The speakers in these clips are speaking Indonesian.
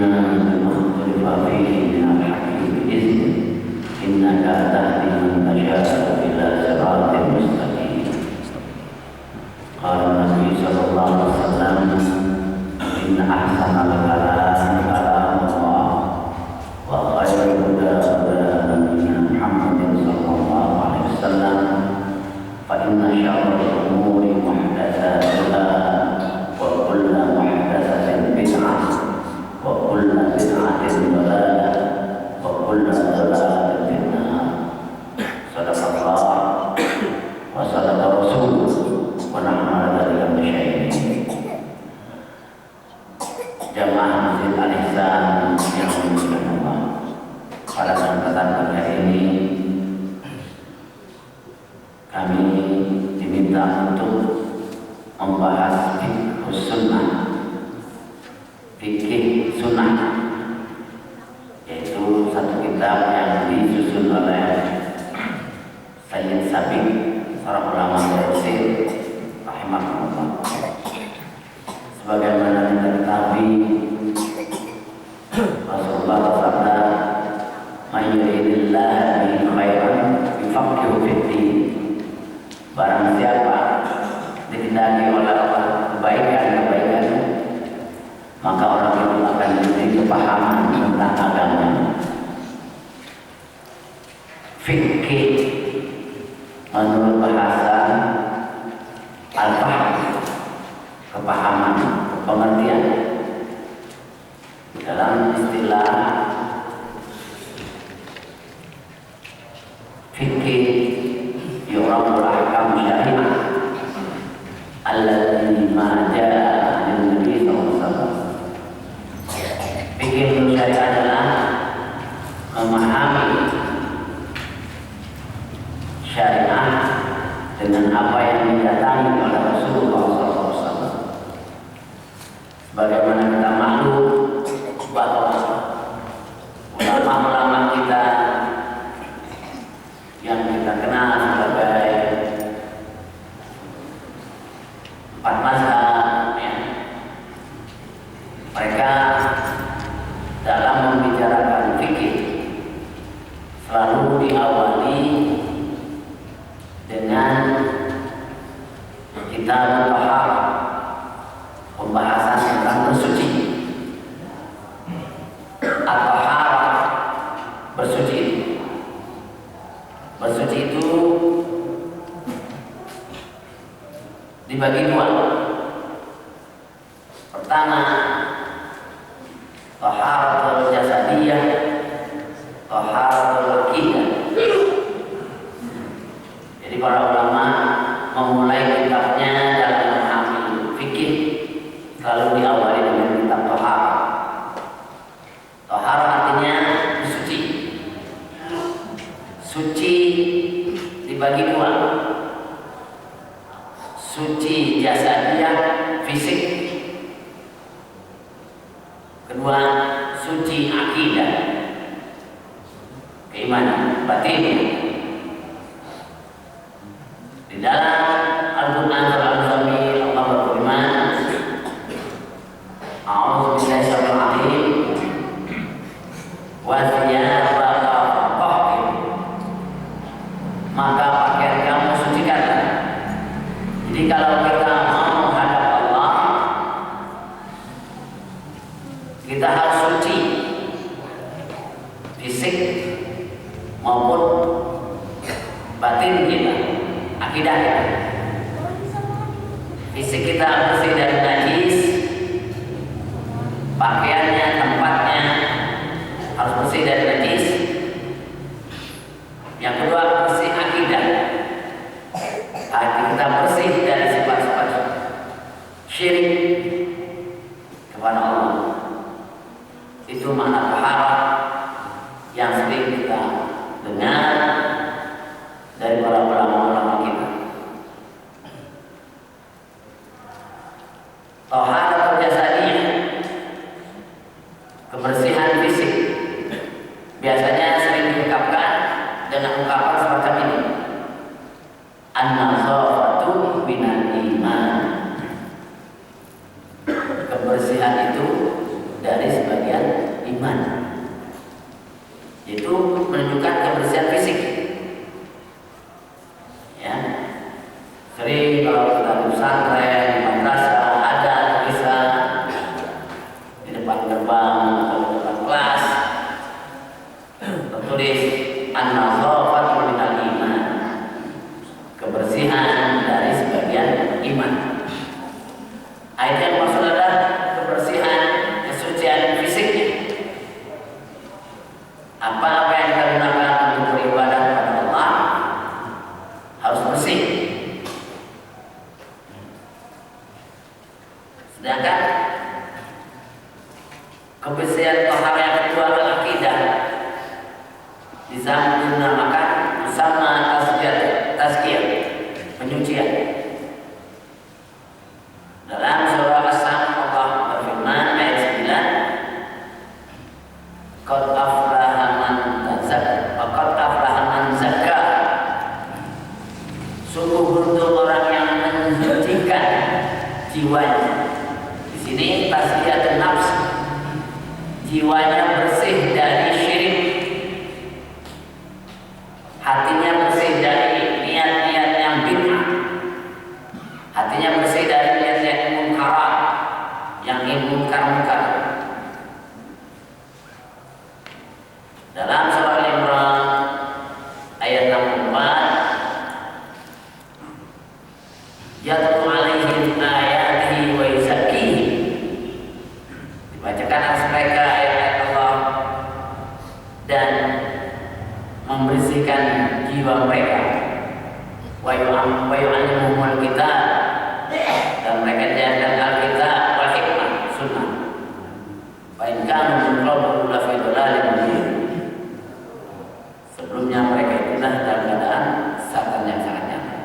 لما اختلف فيه من الحكيم بإذنه إنك تهدي من تشاء إلى صراط مستقيم. قال النبي صلى الله عليه وسلم إن أحسن الكلام كلام الله وخير الهدى هدى نبينا محمد صلى الله عليه وسلم فإن شر الأمور محدثاتها وكل محدثة بدعة وكل بدعة ضلالة وكل ضلالة في النار. صدق الله وصدق رسوله ونحن على ذلك من الشاهدين. Jamaah Masjid Al-Ihsan yang dimuliakan Allah, pada kesempatan hari ini kami diminta untuk membahas fikih sunnah, yaitu satu kitab yang disusun oleh Sayyid Sabiq, seorang ulama tafsir rahimahullah. Sebagaimana kita ketahui, Rasulullah bersabda, "Man yuridillahu bihi khairan yufaqihu fid-din." Barang siapa dikehendaki oleh Allah kebaikan, maka orang itu akan diberi kepahaman tentang agama. Fikih menurut bahasa al-fahm, kepahaman, pengertian. Dalam istilah fikih yu'raful ahkam syariah allati ma jaa min Nabi sallallahu alaihi wasallam. Fikih syariah adalah memahami syariah dengan apa yang didatangi oleh Rasulullah SAW. Sebagaimana kita maklum bahwa ulama-ulama kita yang kita kenal sebagai empat mazhab, ya, mereka dalam membicarakan fikih selalu diawali dengan kitab taharah, pembahasan tentang bersuci. At-taharah, bersuci. Bersuci itu dibagi dua. Pertama, taharatul jasadiyah, taharatul aqidah. Jadi para ulama memulai kitabnya dalam memahami fikih selalu diawali dengan kitab taharah. Taharah artinya suci. Suci dibagi dua. Suci jasadiyah, fisik. Kedua, suci akidah, keimanan batin. Di dalam Al-Quran surah Al-Zamil Allah berfirman, "A'udzu billahi syaitonir rajim wa thiyabaka fatahhir." Maka pakaian kamu sucikanlah. Jadi kalau kita mau menghadap Allah, kita harus suci fisik maupun batin kita, akidah kita. Fisik kita bersih dari najis, pakaiannya, tempatnya harus bersih dari najis. Yang kedua, bersih akidah, hati kita bersih dari sifat-sifat syirik kepada Allah. Itu makna taharah yang sering kita dengar dari para ulama-ulama kita. Taharatul jasadiyah, kebersihan fisik, biasanya sering diungkapkan dengan ungkapan semacam ini: an-nazafatu minal iman. Kebersihan itu dari sebagian ditulis an-nazafatu minal iman, kebersihan dari sebagian iman. Ayat yang maksud adalah kebersihan, kesucian fisiknya. Apa-apa yang kita gunakan untuk beribadah kepada Allah harus bersih. Sedangkan kebersihan taharah yang kedua adalah akidah, dinamakan sama tazkiyah, penyucian. Dalam surah As-Samm Allah berfirman ayat 9, qad aflaha man tazakka wa qad aflaha man zakka. Sungguh beruntung orang yang mensucikan jiwanya. Di sini tazkiyatun nafs, jiwanya bersih dari syirik, hatinya bersih dari niat-niat yang bid'ah, hatinya bersih dari niat-niat munkar, yang munkar-munkar. Dalam surah Al-Imran ayat 64, yatlu alaihim ayatihi wa yuzakkihim, dibacakan atas mereka ayat-ayat Allah dan membersihkan jiwa mereka. Wa yu'allimuhumul kitab, dan mereka diajarkan Alkitab wal hikmah, sunnah. Fa in kanu min qablu la fi dhalalin mubin. Sebelumnya mereka itulah dalam keadaan sesatan yang sangat nyata.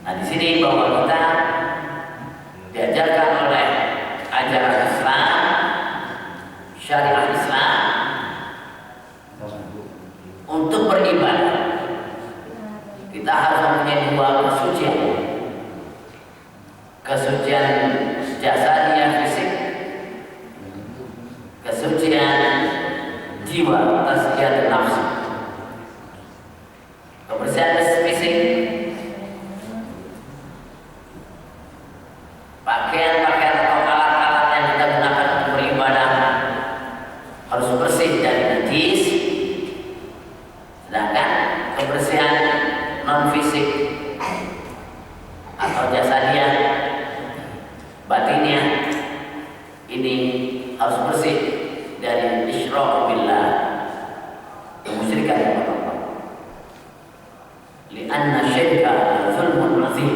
Nah, di sini bahwa kita diajarkan oleh ajaran Islam, syariat Islam, untuk beribadah kita harus mempunyai dua kesucian. Kesucian jasadiah fisik, kesucian jiwa, tazkiyatun nafs. Kebersihan fisik, pakaian-pakaian atau alat-alat yang kita gunakan untuk beribadah harus bersih dari najis. Sedangkan kebersihan non fisik atau jasadiah, batinnya ini harus bersih dari isyrak billah, kemusyrikan kepada Allah. Li'anna syirka zulmun azim,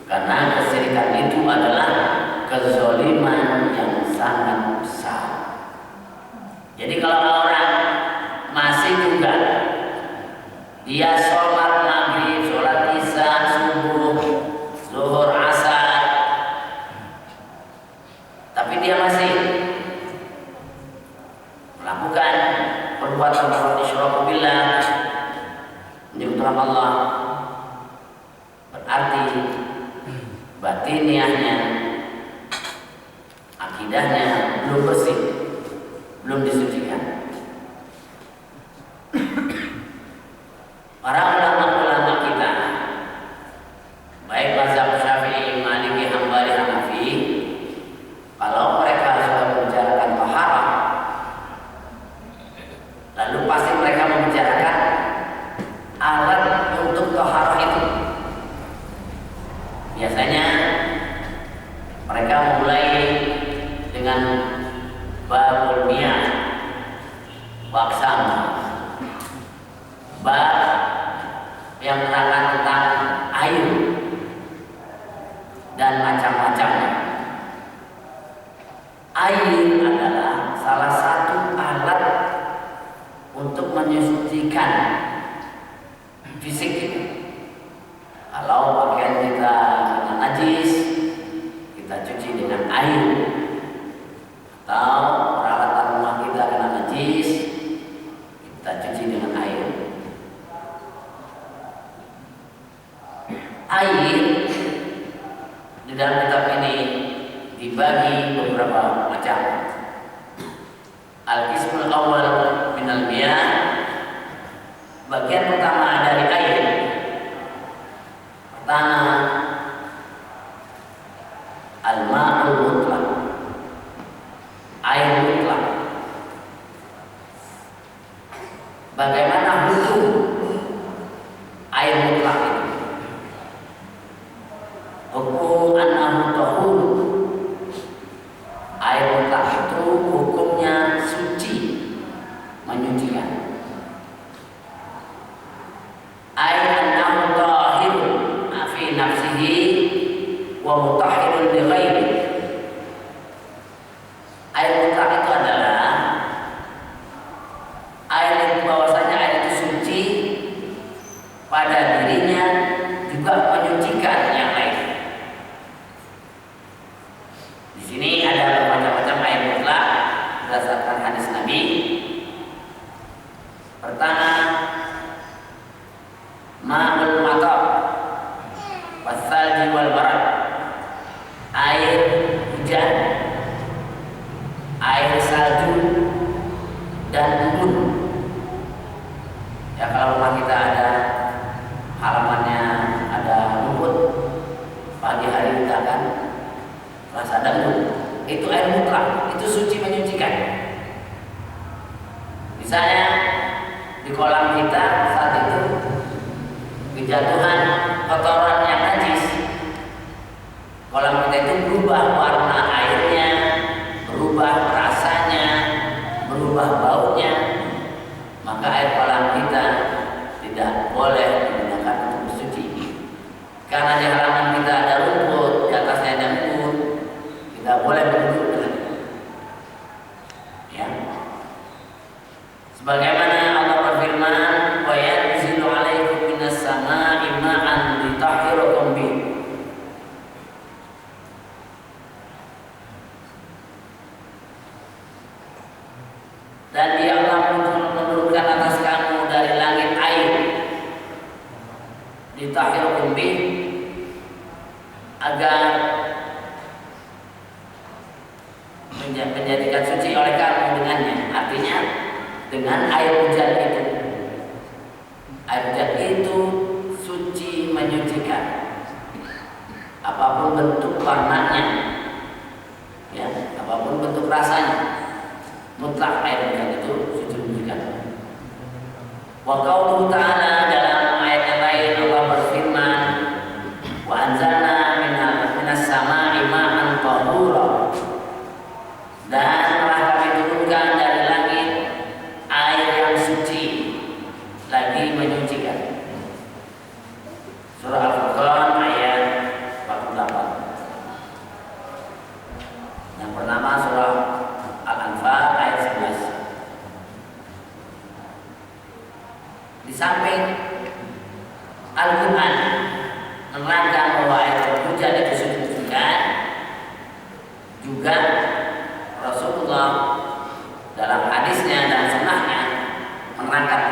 karena kesyirikan itu adalah kezaliman yang sangat besar. Jadi kalau orang masih juga dia sholat maghrib, sholat isya, subuh, zuhur, asar, tapi dia masih melakukan perbuatan isyrak billah, menyekutukan Allah, berarti batiniahnya, akidahnya belum bersih, belum disucikan. Para ulama-ulama kita, baik mazhab Syafi'i, Maliki, Hambali, Hanafi, kalau mereka sudah membicarakan taharah, lalu pasti mereka membicarakan alat untuk taharah itu. Biasanya mereka mulai dengan babul miyah, bab sama, bab yang menerangkan tentang air dan macam-macamnya. Air adalah salah satu alat untuk menyucikan fisik kita. Kalau pakaian kita dengan najis, kita cuci dengan air. Atau orang bagaimana hukum air mutlak itu? Hukum annahu tahur. Air mutlak itu hukumnya suci, menyucikan. Air annahu tahirun fi nafsihi wa mutahhirun li ghairi. Air mutlak itu adalah air yang bahwasanya air itu suci pada dirinya, juga menyucikan yang lain. Di sini ada bermacam-macam air mutlak berdasarkan hadis Nabi. Pertama, ma'ul matar wasalji wal barad, air hujan, air salju dan embun. Ya, kalau rumah kita ada halamannya ada rumput, pagi hari kita akan rasa ada embun. Itu air mutlak, itu suci, menyucikan. Misalnya di kolam kita saat itu kejatuhan kotoran yang najis, kolam kita itu berubah warna airnya, berubah rasanya, berubah baunya, maka air kolam kita tidak boleh digunakan untuk bersuci. Karena di halaman kita ada rumput, di atasnya ada embun, kita boleh berwudu dengan itu. Ya. Sebagaimana Allah berfirman, "Wa yanzilu 'alaikum minas sama'i ma'an litahhirakum bih." Dan Dia Allah menurunkan atas kamu dari langit air, litahhirakum bih, agar menjadikan suci oleh kamu dengannya. Artinya dengan air hujan itu. Air hujan itu suci, menyucikan. Apapun bentuk warnanya, ya, apapun bentuk rasanya, mutlak air hujan itu suci, menyucikan. Wa qauluhu ta'ala, dalam ayat yang lain Allah berfirman, wa anzalna minas sama'i ma'an tahura, dan telah kami turunkan dari langit air yang suci, lagi menyucikan. Surah Al-Furqan ayat 48. Yang pertama surah Al-Anfal ayat 11. Di samping Al-Quran menerangkan bahwa air hujan itu suci-sucikan, juga Rasulullah dalam hadisnya dan sunnahnya menerangkan.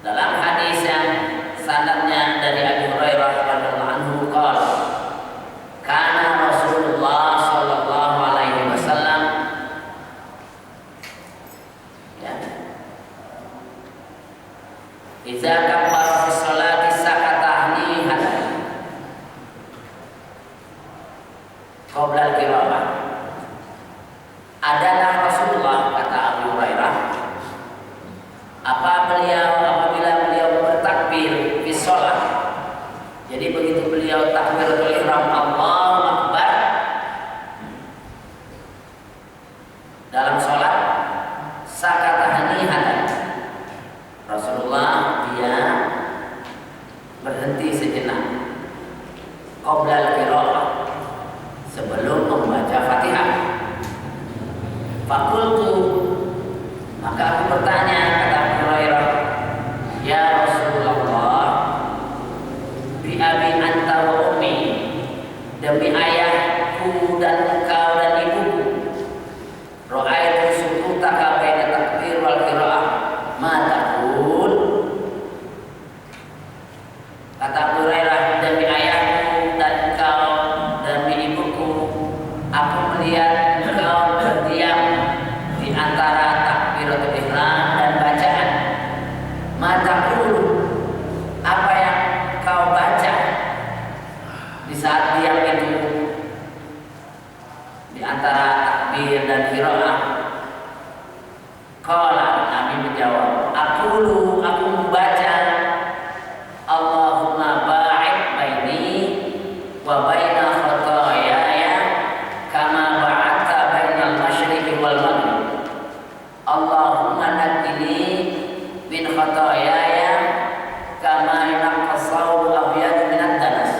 Dalam hadis yang sanadnya dari Abu Hurairah radhiyallahu anhu qala, kana Rasulullah sallallahu alaihi wasallam, ya, idza kabbara fi sholati sakata nihatan qabla al-qiraah. Adalah Rasulullah, kata Abu Hurairah, apabila beliau bertakbir fi sholat, jadi begitu beliau takbiratul ihram Allahu Akbar dalam sholat, sakata hanihatan, Rasulullah dia berhenti sejenak qabla al-qiraah, sebelum membaca Fatihah. Fakultu, maka aku bertanya, kata Abu Hurairah, ya Rasulullah, bi abi anta wa ummi, demi ayahku dan engkau dan ibuku, ra'aitu sukutaka baina takbir wal qiraah, ma taqul. Kata Abu Hurairah, demi ayahku dan engkau demi ibuku, aku melihat engkau berdiam di antara takbiratul ihram dan bacaan. Mata dulu, apa yang kau baca di saat diam itu di antara takbir dan qiraah? Qala, Nabi aku membaca Allahumma ba'id baini wa baina khataayaya kama ba'adta bainal masyriqi wal maghrib. Allahumma naqqini min khataayaya kama yunqas thawbul abyad min ad-danas.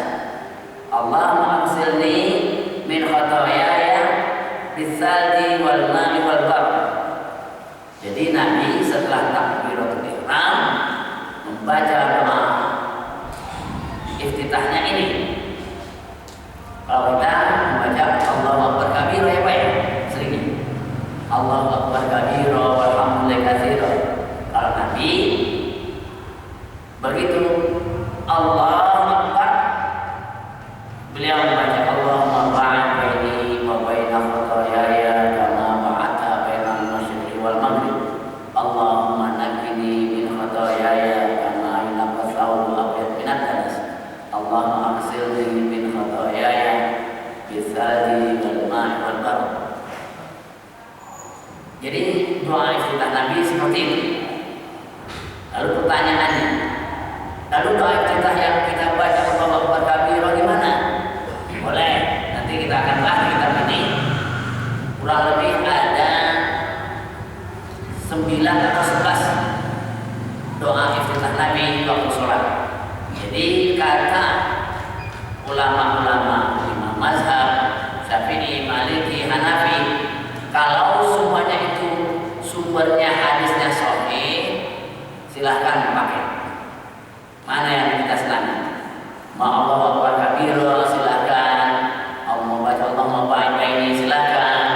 Allahumma aghsilni min khataayaya bis-salji wal ma'i wal barq. Jadi Nabi setelah takbiratul ihram membaca doa iftitahnya ini. Kalau kita membaca Allahu Akbar kabira ya Pak ya, sering Allahu Akbar kabira walhamdulillahi katsira. Kalau Nabi begitu Allahu Akbar, beliau membaca Allahumma ba'id baini wa baina khataayaya kama ba'adta bainal masyriqi wal maghrib. Allahumma naqqini min khataayaya kama yunqas thawbul abyad min ad-danas. Allahumma aghsilni min khataayaya bis-salji wal ma'i wal barq. Jadi doa iftitah Nabi seperti itu. Lalu pertanyaannya, lalu doa iftitah yang kita baca Allahu Akbar kabira gimana? Boleh, nanti kita akan bahas di kitab ini. Kurang lebih ada 9 atau 11 doa iftitah Nabi waktu sholat. Jadi kata ulama-ulama Imam mazhab Syafi'i, Maliki, Hanafi, kalau semuanya itu sumbernya hadisnya sahih, silahkan pakai. Mana yang kita selami? Allahu Akbar kabira silahkan, membaca Allahumma ba'id baini silahkan,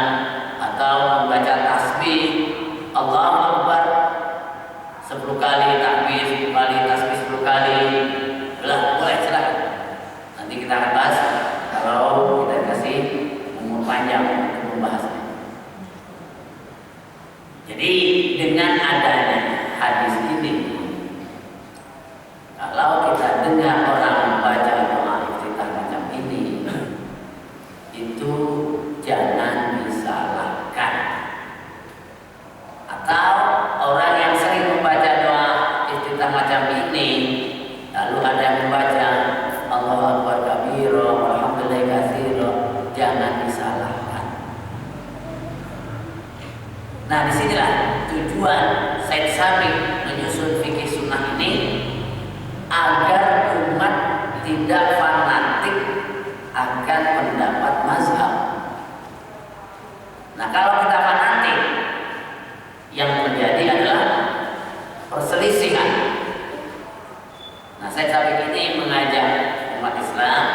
atau membaca tasbih Allahu Akbar 10 kali, takbir 10 kali, tasbih 10 kali, boleh silahkan. Nanti kita akan bahas kalau kita kasih umur panjang untuk membahasnya. Jadi dengan adanya hadis ini, kalau kita dengar orang membaca doa iftitah macam ini, itu jangan disalahkan. Atau orang yang sering membaca doa iftitah macam ini, lalu ada yang membaca Allahu Akbar kabira walhamdulillahi katsira, jangan disalahkan. Nah, disinilah tujuan Said Sabiq menyusun fikih sunnah ini, agar umat tidak fanatik akan pendapat mazhab. Nah, kalau kita fanatik, yang terjadi adalah perselisihan. Nah, Said Sabiq ini mengajak umat Islam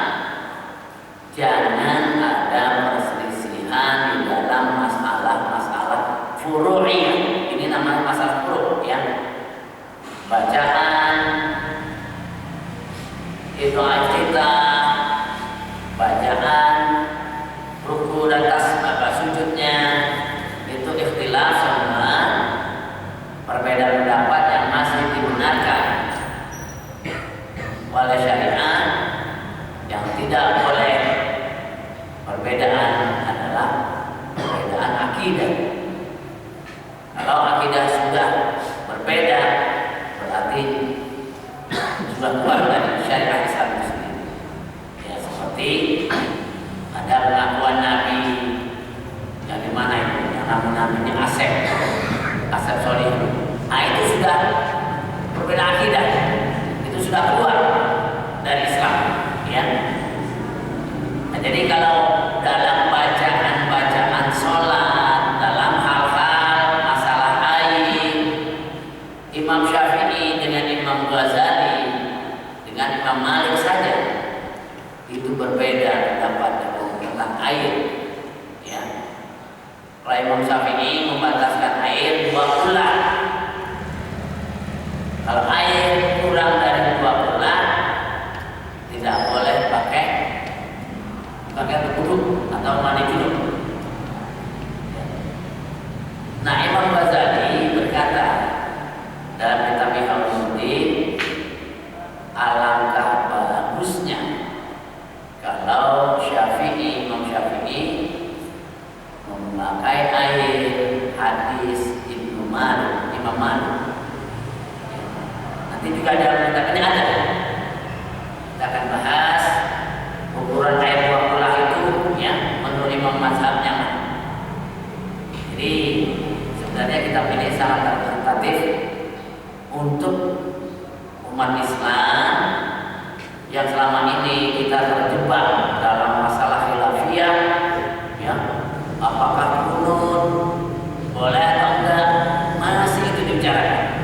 jangan ada perselisihan di dalam masalah-masalah furu'iyah. Ini namanya masalah furu' ya. Bacaan itu iftitah, bacaan ruku dan sujudnya itu ikhtilaf sama perbedaan pendapat yang masih dibenarkan oleh syariat. Yang tidak boleh perbedaan adalah perbedaan akidah. Kalau akidah sudah berbeda, berarti sudah keluar dari syariat Islam itu sendiri. Ya, seperti ada pengakuan Nabi yang dimana itu yang namanya Asep Solih. Nah, itu sudah berbeda akidah, itu sudah keluar dari Islam, ya. Nah, jadi kalau dalam bacaan sholat, dalam hal-hal masalah air, Imam Syafi'i dengan Imam Ghazali dengan Imam Malik saja itu berbeda pendapat tentang air, ya. Kalau Imam Syafi'i membataskan air 2 bulan. Kalau air kurang dari 2 bulan tidak boleh pakai wudu atau mandi junub. Nah, Imam Ghazali berkata dalam kitab Ihya-Ulumuddin, alangkah bagusnya kalau Imam Syafi'i memakai air hadis Imam Malik Nanti juga dalam kitab ini ada. Kita akan bahas ukuran air waktulah itu ya menurut imam mazhabnya. Jadi sebenarnya kitab ini sangat representatif untuk umat Islam yang selama ini kita terjebak dalam masalah khilafiyah, ya, apakah kunut boleh atau enggak, masih itu dibicarakan.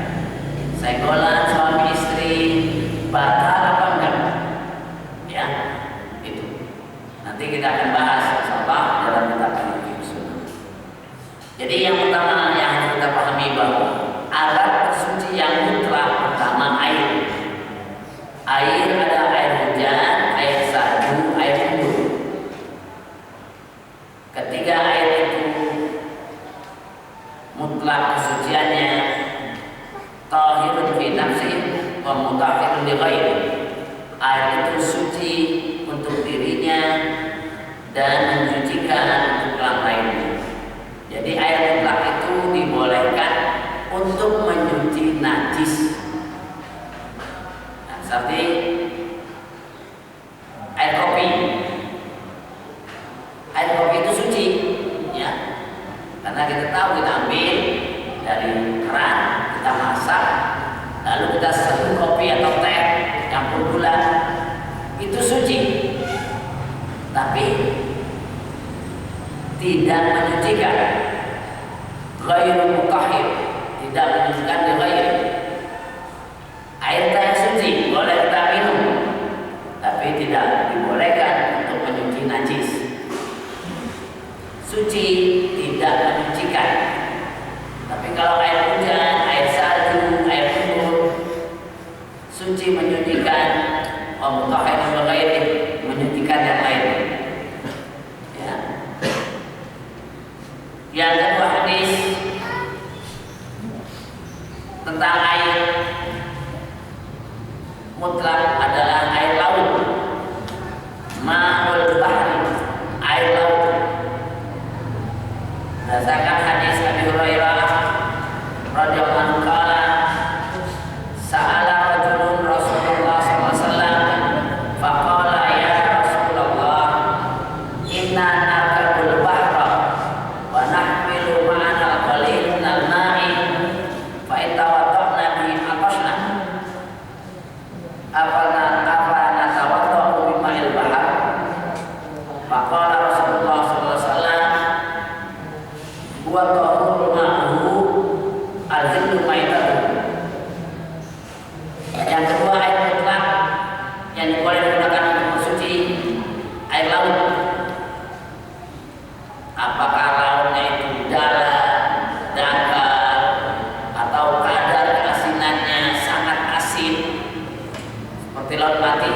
Senggolan suami istri batal apa enggak, ya, itu nanti kita akan bahas insyaallah dalam kitab ini. Jadi yang pertama yang harus kita pahami bahwa alat bersuci yang mutlak pertama air. Air ada air hujan, air salju, air embun. Ketika air itu mutlak kesuciannya, tahirun fi nafsi wa mutahhirun li ghairi. Air itu suci untuk dirinya dan mensucikan untuk orang lainnya. Jadi air mutlak itu dibolehkan untuk menyuci najis. Seperti air kopi. Air kopi itu suci, ya. Karena kita tahu kita ambil dari keran, kita masak, lalu kita seduh kopi atau teh campur gula, itu suci. Tapi tidak menyucikan. Ghairu mutahhir, tidak menyucikan di ghairi. Air teh suci, boleh kita minum, tapi tidak dibolehkan untuk menyuci najis. Suci tidak menyucikan. Tapi kalau air hujan, air salju, air embun, suci menyucikan, mutahhir ghairi, menyucikan yang lain. Ya. Yang kedua hadis tentang air mutlak adalah air laut, ma'ul bahri, air laut. Berdasarkan hadis Abi Hurairah radhiyallahu anhu qala sa'ala rajulun Rasulullah sallallahu alaihi wasallam faqala ya Rasulullah inna narkabul bahra wa nahmilu ma'ana al-qalil minal ma'i fa in tawadda'na bihi atashna afala tawadda'u bima'il bahr. Faqala Rasulullah sallallahu alaihi wasallam huwa tahuru ma'uhu al-hillu maitatuhu. Yang kedua air mutlak yang boleh digunakan untuk bersuci, air laut. Apakah lautnya itu dalam, dangkal, atau kadar keasinannya sangat asin seperti laut mati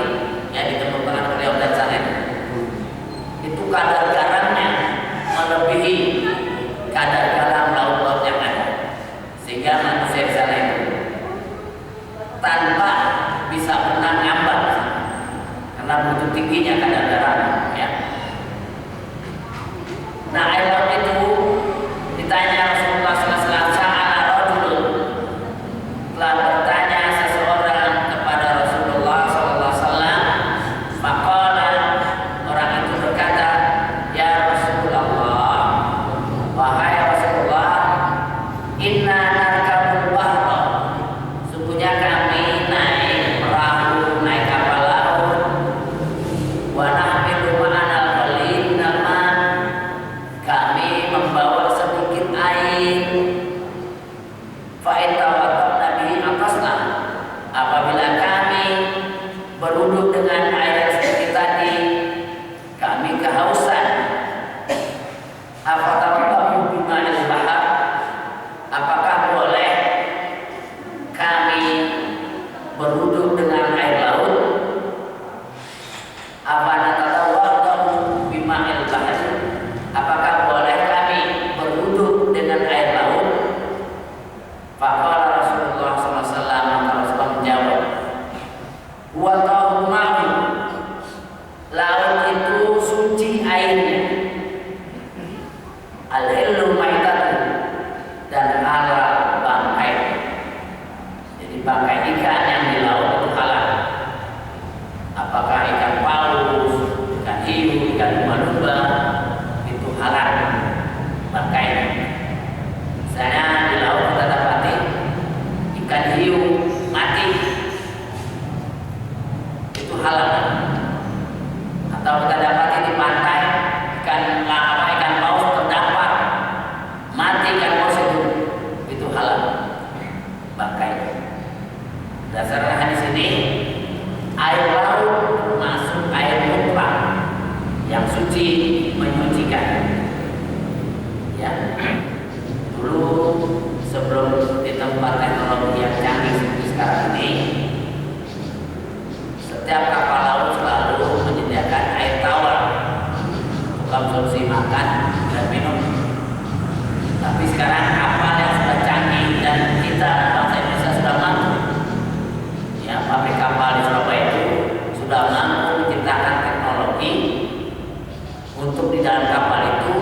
yang ditemukan oleh Riau dan Salim. Itu kadar garamnya melebihi kadar garam laut-laut yang ada, sehingga manusia bisa lengkap tanpa Ya, dulu sebelum di tempat teknologi yang canggih seperti sekarang ini, setiap kapal laut selalu menyediakan air tawar untuk konsumsi makan dan minum. Tapi sekarang kapal yang sudah canggih dan kita bangsa Indonesia sudah mampu, ya, pabrik kapal di Surabaya itu sudah mampu menciptakan teknologi untuk di dalam kapal itu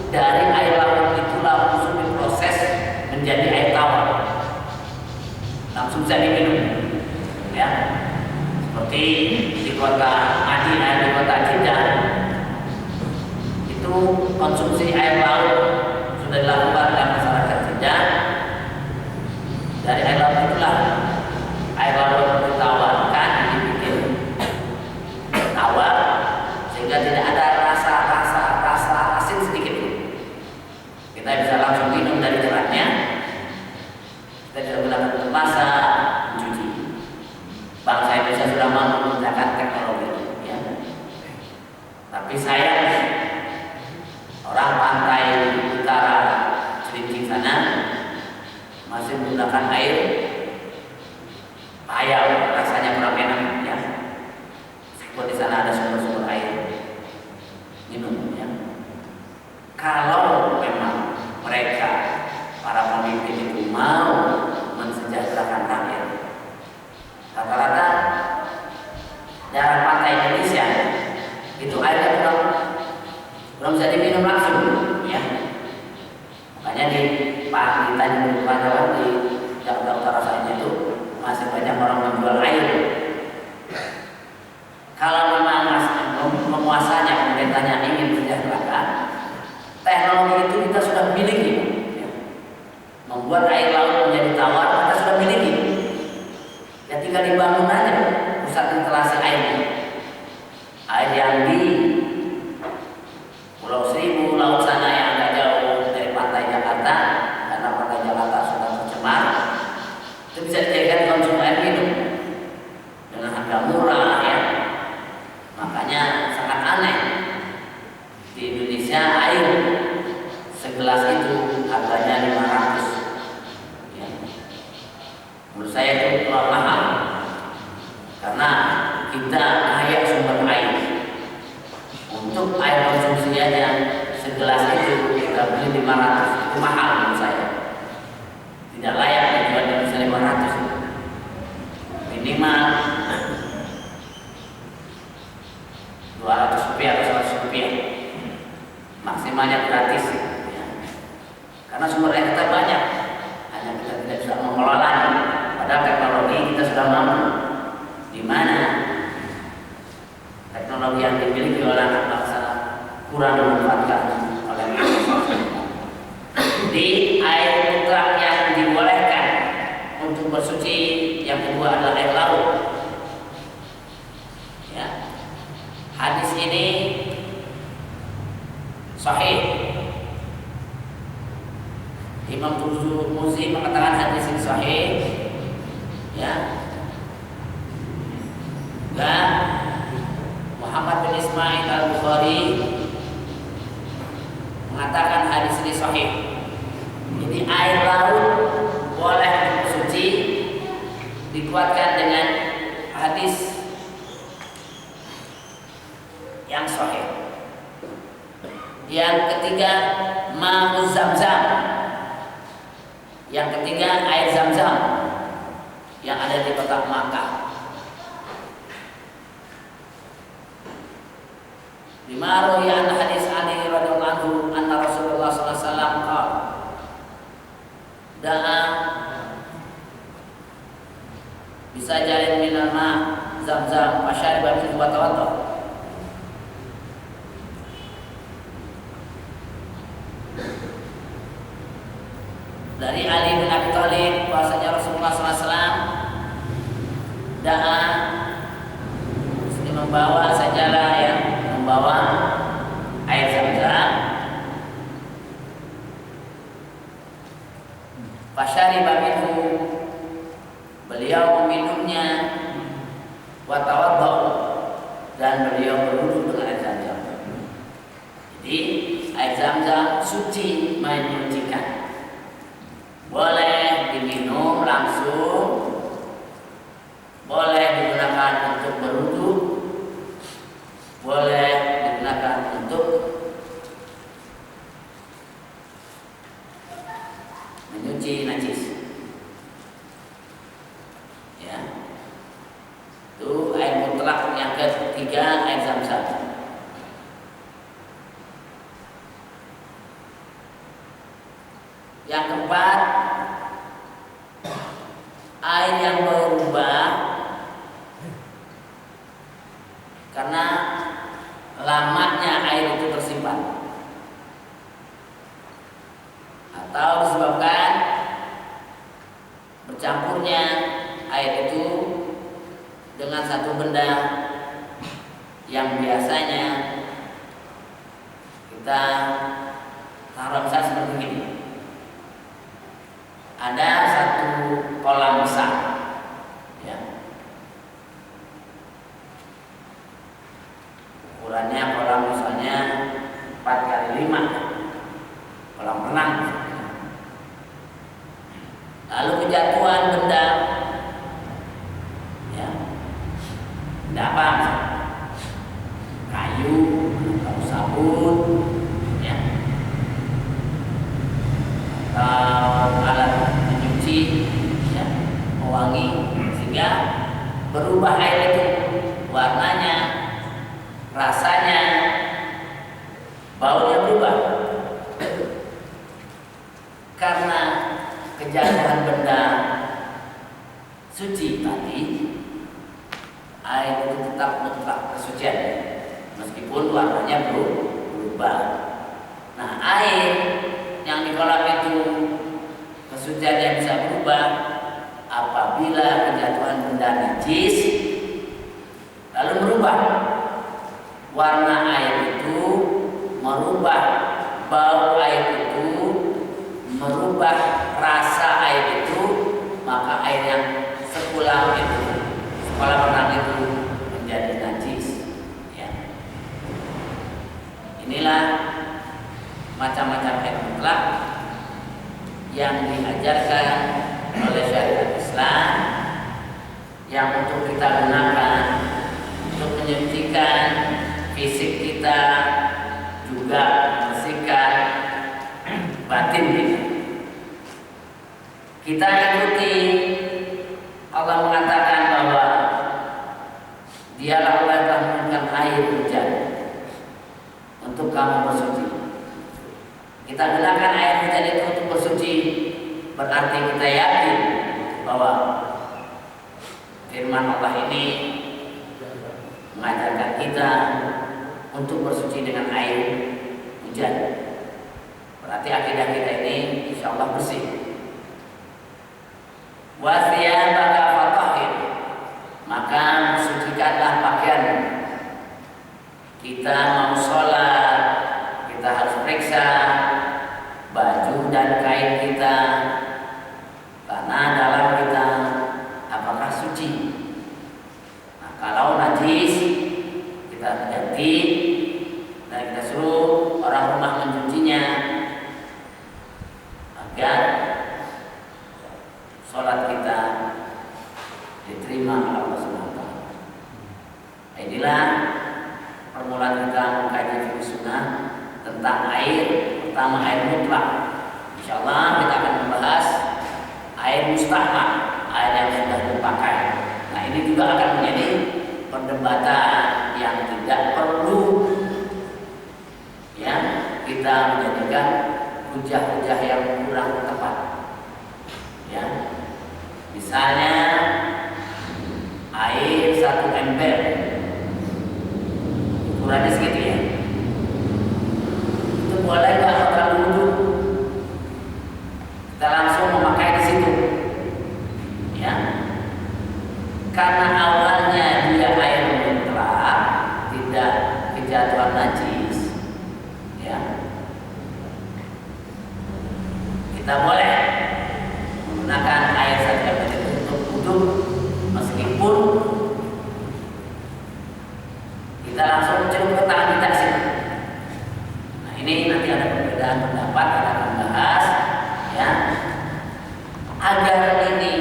dari air laut itu langsung diproses menjadi air tawar, langsung bisa diminum, ya. Seperti di kota Madinah, di kota Jeddah itu konsumsi air laut sudah dilakukan oleh masyarakat Jeddah. Dari air laut itulah air laut ditawarkan, dibikin tawar sehingga tidak ada rasa asin sedikit pun. Kita bisa langsung minum dari kerannya. Kita bisa gunakan untuk masak, mencuci. Bangsa Indonesia sudah mampu menggunakan teknologi, ya. Tapi sayang, orang pantai utara Cilincing sana masih menggunakan air payau, rasanya kurang enak, ya. Meskipun di sana ada sumber-sumber air minum, ya. Kalau memang mereka para pemimpin itu mau mensejahterakan rakyat, rata-rata daerah pantai Indonesia itu airnya belum bisa diminum langsung, ya. Makanya di Tanjung Pantawan di Jakarta Utara saja itu masih banyak orang menjual air. Kalau memang penguasanya, pemerintahnya ingin sejahterakan, teknologi itu kita sudah miliki, ya. Membuat air laut menjadi tawar kita sudah miliki. Ya tinggal dibangun aja pusat instalasi airnya. Air yang di Pulau Seribu, laut sana yang agak jauh dari pantai Jakarta, karena pantai Jakarta sudah tercemar, itu bisa dijadikan konsumsi air minum dengan harga murah, ya. Makanya sangat aneh di Indonesia air segelas itu harganya 500, ya. Menurut saya itu terlalu mahal karena kita kaya sumber air. Untuk air konsumsi aja segelas itu kita beli 500, itu mahal menurut saya. Tidak layak dijual di Indonesia 500. Minimal 200 rupiah atau 100 rupiah. Maksimalnya gratis, ya. Karena sumber air kita banyak, hanya kita tidak bisa mengelolanya. Padahal teknologi kita sudah mampu. Di mana teknologi yang dimiliki oleh anak bangsa kurang dimanfaatkan oleh masyarakat. Di air mutlak yang dibolehkan untuk bersuci yang kedua adalah air laut, ya. Hadis ini sahih. Imam Tirmidzi mengatakan hadis ini sahih, ya. Dan Muhammad bin Ismail Al-Bukhari mengatakan hadis ini sahih. Jadi air laut boleh suci, dikuatkan dengan hadis yang sahih. Yang ketiga, ma'u Zamzam. Yang ketiga, air Zamzam yang ada di kota Makkah. Bima rawiya an hadis Ali radhiyallahu anhu anna Rasulullah sallallahu alaihi wasallam qala da'a bisa jalin minal ma Zamzam fasyariba minhu wa tawadda. Dari Ali bin Abi Thalib bahwasanya Rasulullah sallallahu alaihi wasallam da'a membawa sajalah, ya, membawa air Zamzam. Fasyariba minhu, beliau meminumnya, wa tawadda, dan beliau berwudu dengan air Zamzam. Jadi air Zamzam suci menyucikan. Boleh diminum langsung, boleh digunakan untuk berwudu, boleh digunakan untuk menyuci najis. Ya, itu air mutlak. Yang ketiga air zam-zam. Yang keempat, air yang berubah karena lamanya air itu tersimpan atau disebabkan bercampurnya air itu dengan satu benda yang biasanya kita taruh misalnya seperti ini. Ada satu kolam besar, ya, ukurannya kolam misalnya 4x5, kolam renang. Lalu kejatuhan benda, ya, benda apa? Kayu atau sabun, ya, atau alat menyuci, ya, mewangi, sehingga berubah air itu warnanya, rasanya, baunya berubah karena kejatuhan benda suci tadi. Air itu tetap mutlak kesucian meskipun warnanya berubah. Nah, air yang di kolam itu kesuciannya bisa berubah apabila kejatuhan benda najis lalu merubah warna air itu, merubah bau air itu, merubah rasa air itu, maka air yang sekolah renang itu menjadi najis. Ya. Inilah macam-macam air mutlak yang diajarkan oleh syariat Islam yang untuk kita gunakan untuk menyucikan fisik kita, juga membersihkan batin kita. Kita ikuti Allah mengatakan bahwa Dialah Allah yang telah menurunkan air hujan untuk kamu bersuci. Kita gunakan air hujan itu untuk bersuci, berarti kita yakin bahwa firman Allah ini mengajarkan kita untuk bersuci dengan air hujan. Berarti akidah kita ini insya Allah bersih. Wasiyabaka fatahhir, maka sucikanlah pakaian. Kita mau sholat, kita harus periksa baju dan kain kita, karena dalam kita apakah suci. Nah, kalau najis kita ganti dan kita suruh orang rumah mencucinya agar sholat kita diterima Allah SWT. Inilah permulaan kita mengkaji fikih sunnah tentang air. Pertama air mutlak. Insyaallah kita akan membahas air mustahmal, air yang sudah dipakai. Nah, ini juga akan menjadi perdebatan yang tidak perlu ya kita menjadikan hujah-hujah yang kurang tepat. Ya, misalnya air 1 ember ukurannya segitu ya, itu boleh nggak kalau wudhu kita langsung memakai di situ ya, karena awalnya dia air mutlak, tidak kejatuhan najis ya, kita boleh menggunakan air 1 ember itu untuk wudhu meskipun kita langsung celup ke tangan kita sini. Nah, ini nanti ada perbedaan perbedaan pendapat kita akan bahas, ya, agar ini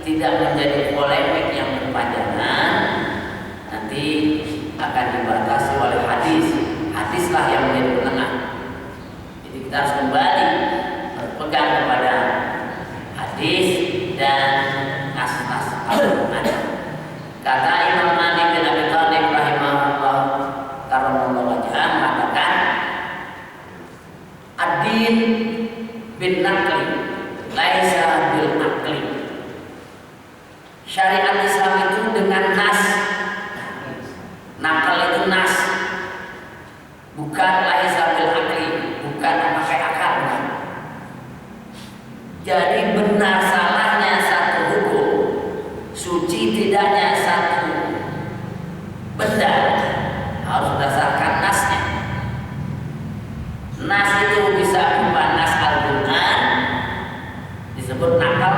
tidak menjadi polemik yang berpanjangan. Nanti akan dibatasi oleh hadis. Hadislah yang menjadi penengah. Jadi kita harus kembali berpegang kepada hadis dan nas-nas Al-Quran. Kata Imam Malik bin Abi Thalib rahimahullah karramallahu wajhah mengatakan, ad-din bin naqli laisa bil aqli. Syariat Islam itu dengan nas. Nakal itu nas, bukan laisa bil aqli, bukan pakai akal. Jadi benar salahnya satu hukum, suci tidaknya satu benda harus berdasarkan nasnya. Nas itu bisa berupa nas Al-Quran, disebut nakal,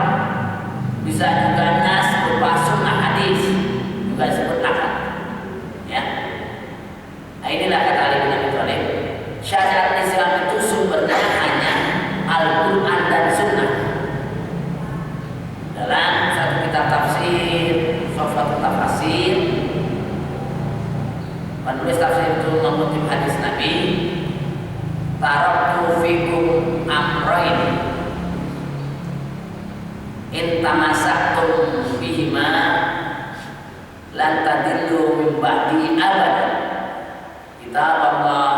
bisa juga nas berupa sunnah hadis, juga disebut nakal. Ya, nah inilah kata Ali bin Abi Thalib, syariat Islam itu sumbernya hanya Al-Quran dan Sunnah. Dalam satu kitab tafsir, Sofwatul Tafasir, penulis tafsir itu mengutip hadis Nabi, taraktu fikum amrayn in tamassaktum bihima lan tadillu min ba'di abadan, kitab Allah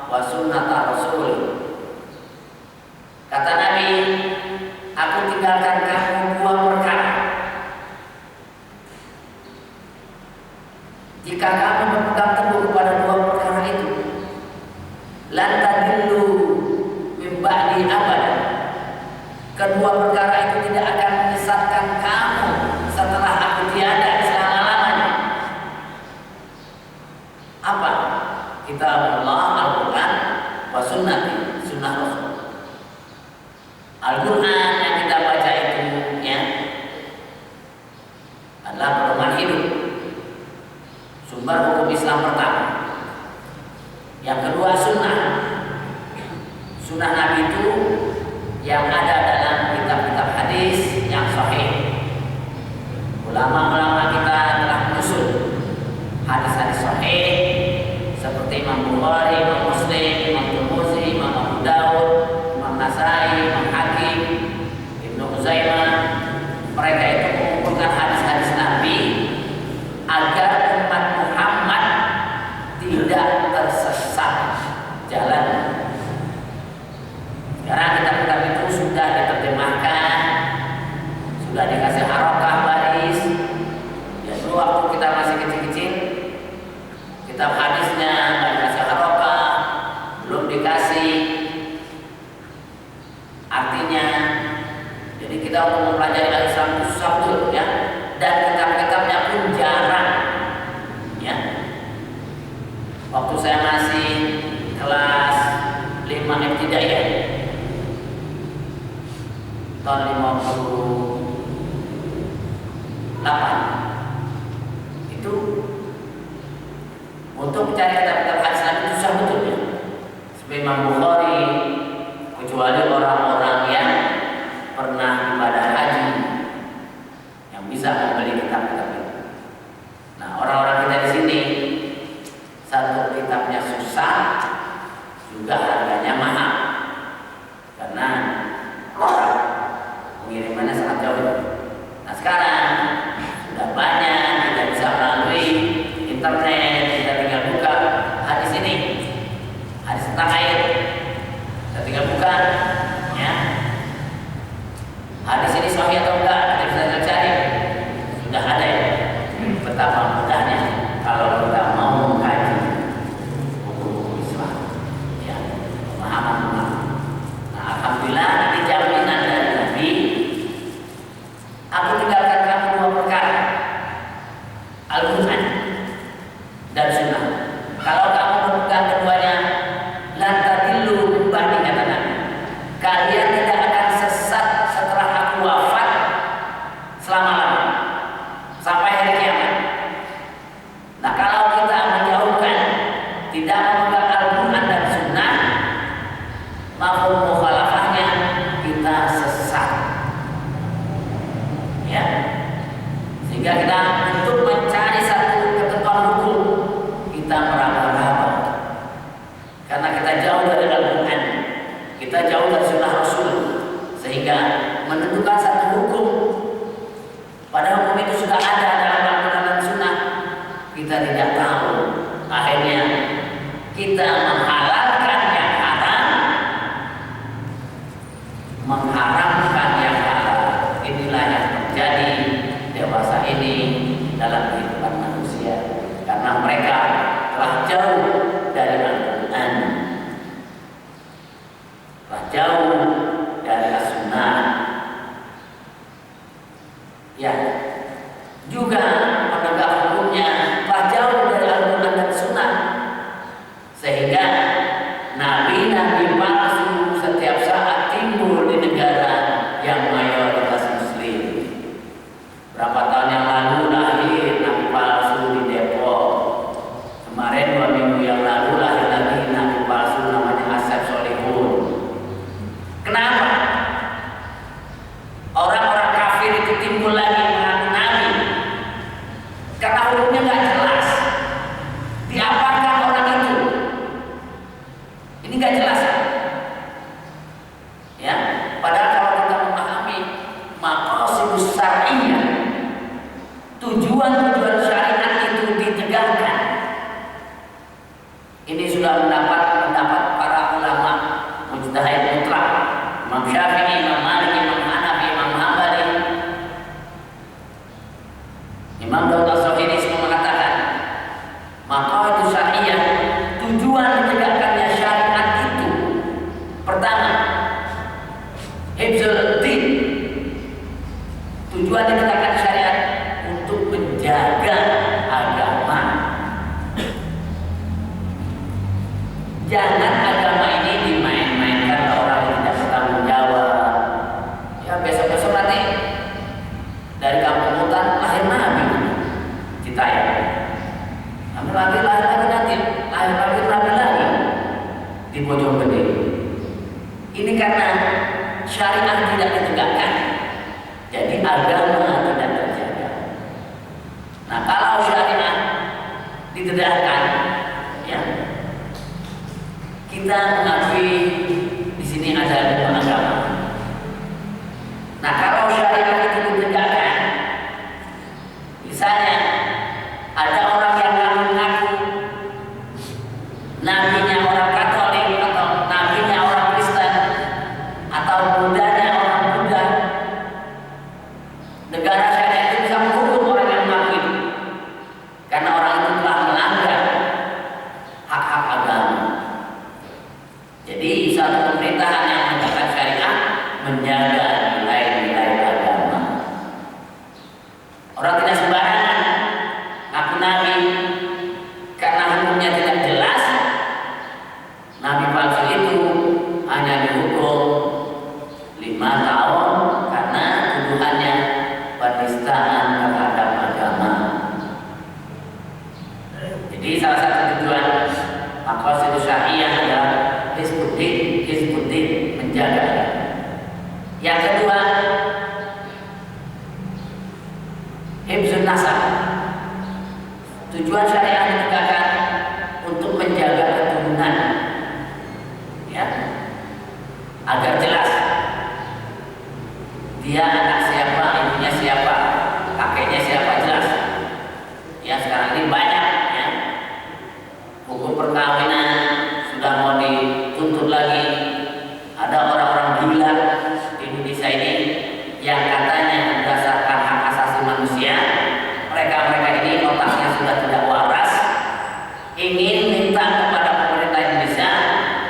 wa sunnata Rasul. Kata Nabi, aku tinggalkan kamu dua perkara. Jika kamu berpegang teguh kepada dua perkara itu, lan tadillu min ba'di abadan, kedua perkara itu tidak akan menyesatkan kamu setelah aku tiada selama-lamanya. Apa? Kitab Allah, Al-Quran, wa sunnati, sunnah Rasul. Al-Quran yang kita baca itu, ya, adalah pedoman hidup, sumber hukum Islam pertama. Yang kedua sunnah. Sunnah Nabi itu yang ada dalam kitab-kitab hadis yang sahih. Ulama-ulama kita telah menyusun hadis-hadis sahih seperti Imam Bukhari, Imam Muslim, Imam Tirmidzi, Imam Abu Daud, Imam Nasai, Imam Hakim, Ibnu Uzaimah. Mereka itu mengumpulkan hadis-hadis Nabi agar umat Muhammad tidak tersesat jalan. Sekarang kitab-kitab itu sudah diterjemahkan, sudah dikasih harokah baris. Ya, dulu waktu kita masih kecil-kecil, kitab hadisnya nggak dikasih harokah, belum dikasih artinya. Jadi kita untuk mempelajari Al-Islam itu susah betul, ya. Dan kitab-kitabnya pun jarang, ya. Waktu saya masih kelas 5 ibtidaiyah tahun 58, itu untuk mencari kitab-kitab hadis Nabi itu susah betul, ya. Seperti Imam Bukhari, kecuali orang-orang yang pernah ibadah haji yang bisa membeli kitab-kitab itu. Nah, orang-orang kita di sini, satu kitabnya susah, juga harganya mahal, karena pengirimannya sangat jauh. Nah, sekarang sudah banyak, kita bisa melalui internet, kita tinggal buka hadis ini, hadis tentang air, mengharamkan yang halal. Inilah yang terjadi dewasa ini dalam kehidupan manusia, karena mereka telah jauh dari Al-Quran, telah jauh dari As-Sunnah. Ya, juga penegak hukumnya telah jauh dari Al-Quran dan Sunnah, sehingga nabi-nabi palsu setiap saat timbul di negara yang mayoritas Muslim. Berapa tahun yang lalu lahir nabi palsu di Depok. Kemarin 2 minggu yang lalu lahir lagi nabi palsu namanya Asep Solihun. Kenapa? Orang-orang kafir itu timbul lagi mengaku nabi karena hukumnya nggak jelas. Diapakan orang itu? Ini nggak jelas. Ya, padahal kalau kita memahami maqasidus syar'iyyah, tujuan-tujuan syariat itu ditegakkan. Ini sudah mendapat pendapat para ulama mujtahid mutlak, Imam Syafi'i, Imam Malik, Imam Hanafi, Imam Hambali, Imam Daud As-Sahili semua mengatakan maqasidus syar'iyyah, tujuan ditegakkannya syariat itu pertama hifzul din. Tujuan ditegakkan syariat untuk menjaga agama. Jangan agama ini dimain-mainkan orang yang tidak bertanggung jawab. Ya, besok-besok nanti dari kampung hutan lahir nabi kita ya. Nabi lagi lahir lagi nanti lahir lagi nabi lagi di Bojonggede. Ini karena syariat tidak ditegakkan, jadi agama tidak terjaga. Nah, kalau syariat ditegakkan, ya, kita mengakui di sini ada 2 agama. Nah, kalau syariat itu ditegakkan, misalnya ada orang yang mengaku nabinya orang Katolik atau nabinya orang Kristen atau Budanya orang Buddha, negara syariat itu bisa menghukum orang yang mengaku itu, karena orang itu telah melanggar hak-hak agama. Jadi satu pemerintahan yang menegakkan syariat menjaga nilai-nilai agama. Orang tidak sembarangan ngaku nabi karena hukumnya tidak jelas. Nabi palsu itu hanya dihukum 5 tahun karena tuduhannya penistaan terhadap agama. Jadi salah satu tujuan maqasidus syar'iyyah adalah hizbuddin, menjaga agama. Yang kedua, hifzun nasab. Tujuan syariat ditegakkan untuk menjaga keturunan, ya, agar jelas dia anak siapa, ibunya siapa, kakeknya siapa, jelas. Ya, sekarang ini banyak, ya, hukum perkawinan sudah mau dituntut lagi. Ada orang-orang gila di Indonesia ini yang katanya berdasarkan hak asasi manusia, mereka ini otaknya sudah tidak waras, ingin minta kepada pemerintah Indonesia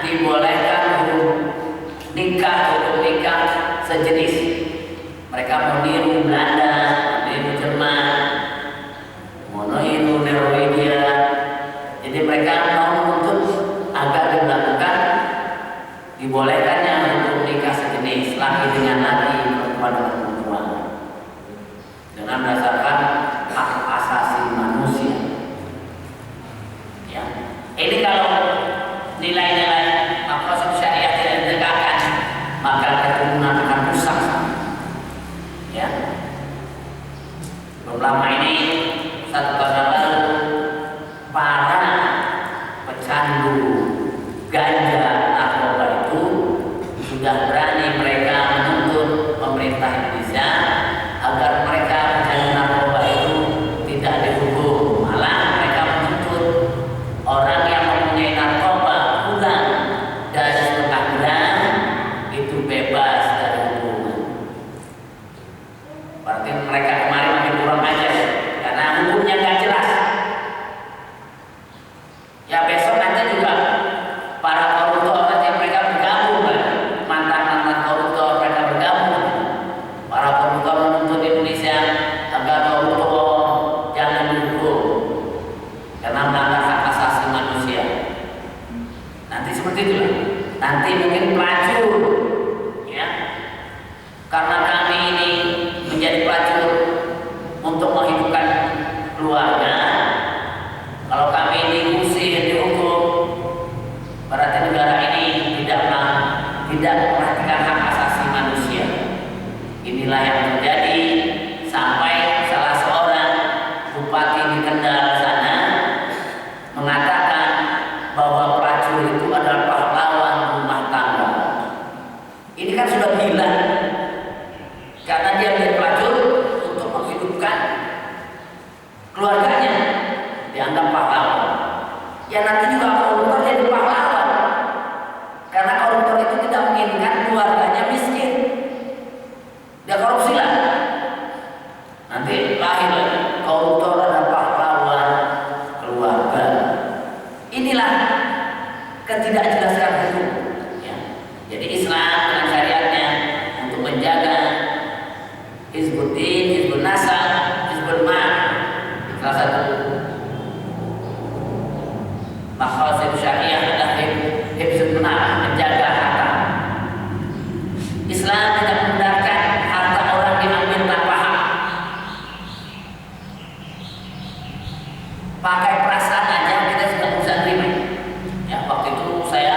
dibolehkan hukum nikah sejenis. Mereka mau niru Belanda, niru Jerman, mau niru Norwegia. Jadi mereka mau menuntut agar dilakukan dibolehkannya hukum nikah sejenis, laki dengan laki, perempuan dengan perempuan, dengan berdasarkan hak asasi manusia. Ya, ini kalau nilai-nilai maqasid syariah tidak ditegakkan, maka keturunan akan rusak. Ya, belum lama ini, 1 tahun yang lalu, para pecandu ganja narkoba itu sudah berani mereka menuntut gila karena dia menjadi pelacur untuk menghidupkan keluarganya, dianggap pahlawan. Ya nanti juga koruptor jadi pahlawan karena koruptor itu tidak menginginkan keluarganya miskin. Dia korupsi lah, nanti lahir lagi koruptor dan pahlawan keluarga. Inilah ketidakjelasan hukum ya. Jadi Islam dengan syariatnya untuk menjaga Hizbuddin, Hizbun Nasab, Hizbul Mal, salah satu maqasid syariah adalah hifzul mal, menjaga harta. Islam tidak membenarkan harta orang diambil tanpa hak. Pakai perasaan aja kita sudah bisa terima. Ya, waktu itu saya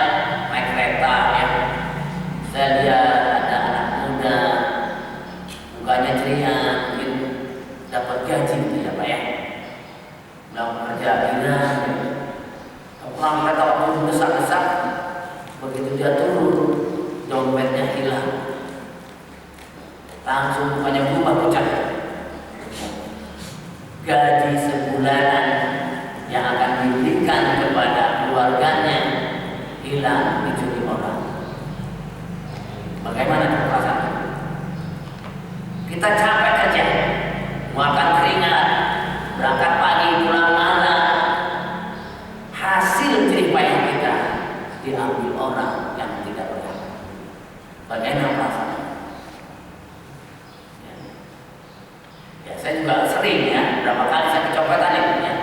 naik kereta ya, saya lihat ada anak muda, mukanya ceria, mungkin dapat gaji gitu ya Pak ya, bilang kerja gila. Pulang kereta waktu desak-desak, begitu dia turun, dompetnya hilang, langsung mukanya berubah pucat. Gaji sebulanan yang akan diberikan kepada keluarganya hilang dicuri orang. Bagaimana perasaan? Kita capek kerja, makan keringat, berangkat pagi, pulang malam, hasil jerih payah kita diambil orang yang tidak berhak. Bagaimana perasaan? Ya, saya juga sering ya, berapa kali saya kecopetan itu ya.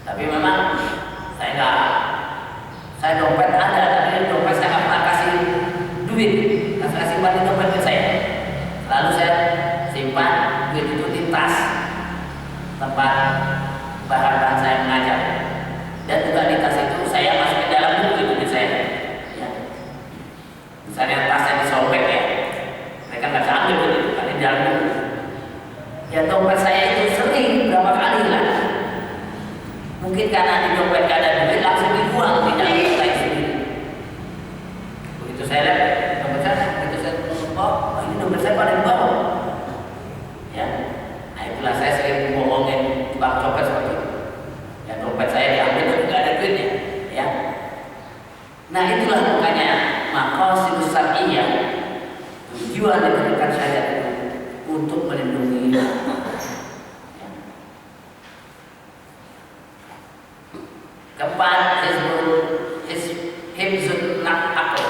Tapi memang saya dompet ada, tapi dompet saya nggak pernah kasih duit, kasih simpan dompet ke saya. Lalu saya simpan duit itu di tas tempat bahan saya mengajar, dan juga di tas itu saya masuk ke dalam buku itu saya. Ya. Misalnya tasnya disobek ya, mereka nggak bisa ambil itu, karena di dalam buku. Ya dompet saya itu sering berapa kali lah. Mungkin karena di dompet gak ada duit langsung dibuang, tidak saya sendiri. Begitu saya lihat dompet saya, begitu saya oh ini dompet saya pada dibawa. Ya, nah itulah saya sering bohongin tukang copet seperti itu. Ya dompet saya diambil tapi gak ada duitnya. Ya, nah itulah makanya maqasid syar'iyyah, tujuan diberikan syariat itu untuk melindungi. Keempat, hifzun aql.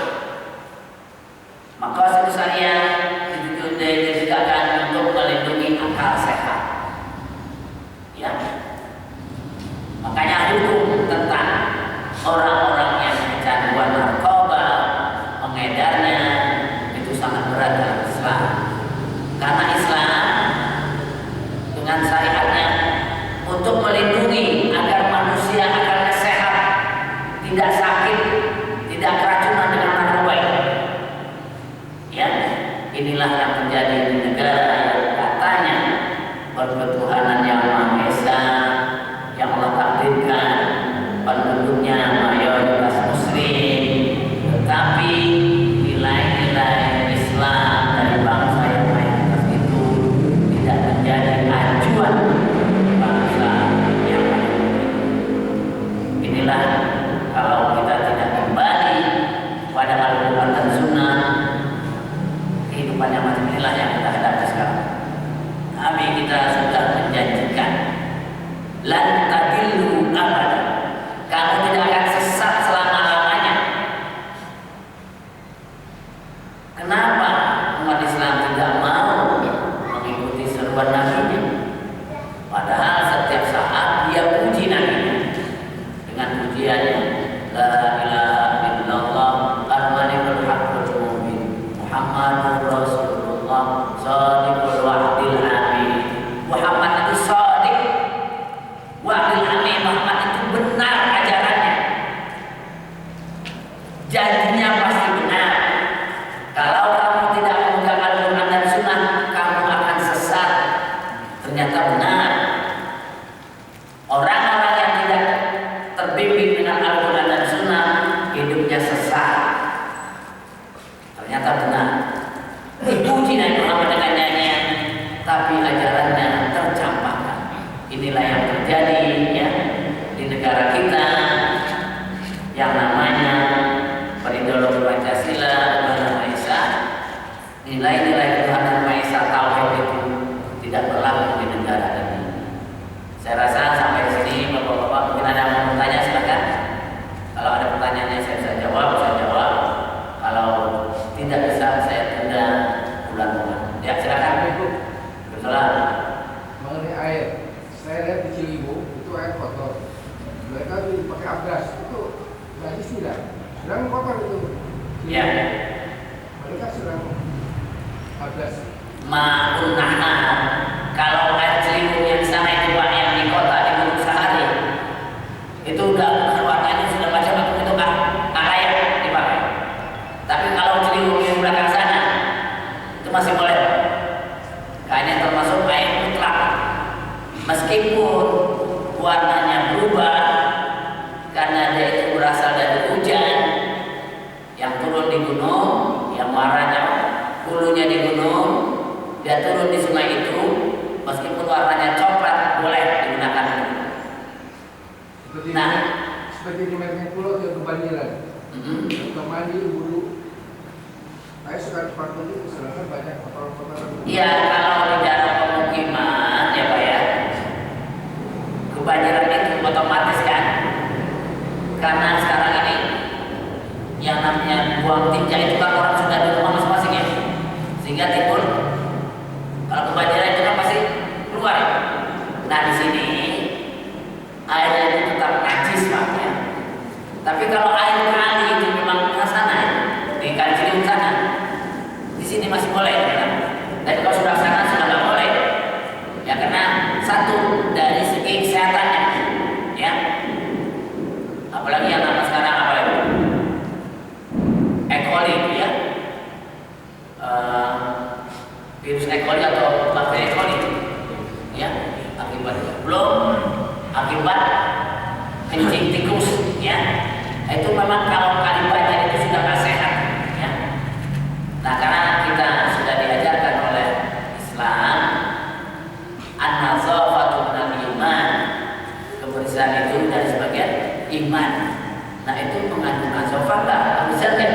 Maqasid syariah ditujukan untuk melindungi akal sehat. Ya. Makanya hukum tentang orang-orang yang kecanduan narkoba, mengedarnya itu sangat berat dalam Islam. Karena Islam dengan syariatnya untuk melindungi agar manusia agar sehat, tidak sakit, tidak keracunan dengan narkoba. Ya, inilah yang terjadi di negara yang katanya berketuhanan yang Maha Esa, yang Allah takdirkan penduduknya mayoritas Muslim, tetapi nilai-nilai Islam dari bangsa yang mayoritas itu tidak menjadi acuan bangsa yang mayoritas. Inilah kalau kita tidak kembali pada Al-Quran dan Sunnah, kehidupan yang macam inilah yang kita hadapi sekarang. Nabi kita sudah menjanjikan, lan tadillu abadan, kamu tidak akan sesat selama-lamanya. Kenapa umat Islam tidak mau mengikuti seruan Nabi-Nya? Padahal setiap saat dia puji Nabi-Nya dengan pujiannya, la ilaha illallah al-malikul haqqul mubin Muhammadur Rasulullah shadiqul wa'dil amin. Muhammad itu shadiq wa'dil amin, Muhammad itu benar ajarannya, janjinya pasti benar. Kalau kamu tidak memegang Al-Quran dan Sunnah, kamu akan sesat. Ternyata benar. Orang-orang yang tidak terbimbing dengan Al-Quran dan Sunnah hidupnya sesat. Ternyata benar. inilah yang terjadi ya di negara kita yang namanya berideologi Pancasila, Tuhan Maha Esa. Nilai-nilai Tuhan Maha Esa tauhid itu tidak berlaku di negara ini. Saya rasa sampai sini Bapak-bapak mungkin ada yang mau bertanya, silakan. Kalau ada pertanyaannya saya bisa jawab, Kalau tidak bisa saya tunda bulan depan. Ya silakan. Betul. Mengenai air, saya lihat di Ciliwung itu air kotor. Mereka pakai abgas itu najis tidak? Sedang kotor itu. Ya. Mereka sedang abgas. Ma'unahna. Kalau air Ciliwung yang sana itu Pak, yang di kota di Gunung Sahari, itu udah warnanya sudah macam-macam, itu kan layak dipakai. Tapi kalau Ciliwung yang belakang sana itu masih boleh. Kayaknya termasuk air mutlak. Meskipun warnanya berubah karena dia itu berasal dari hujan yang turun di gunung, yang warnanya hulunya di gunung, dia turun di sungai itu, meskipun warnanya coklat boleh digunakan. Seperti di Menteng Pulau yang kebanjiran. Untuk mandi, wudhu, saya suka cepat itu, sedangkan banyak kotoran-kotoran. Iya, kalau di daerah pemukiman ya Pak ya, kebanjiran itu otomatis kan, karena sekarang ini yang namanya buang tinja itu kan orang sudah di rumah masing-masing ya, sehingga timbul kalau kebanjiran itu kan pasti keluar ya. Nah di sini airnya itu tetap najis Pak ya. Tapi kalau air kali itu memang ke sana ya, di Kali Ciliwung sana, di sini masih boleh ya. Tapi kalau sudah sana sudah nggak boleh ya, karena satu dari segi kesehatannya ya, apalagi yang nama sekarang apa itu E. coli ya, virus E. coli atau bakteri E. coli ya, akibat kencing tikus ya, itu memang kalau kali banjir itu sudah nggak sehat ya. Nah karena kita sudah diajarkan oleh Islam an-nazafatu minal iman, kebersihan itu dari sebagian iman. Nah itu mengandung nazafah kebersihan kan.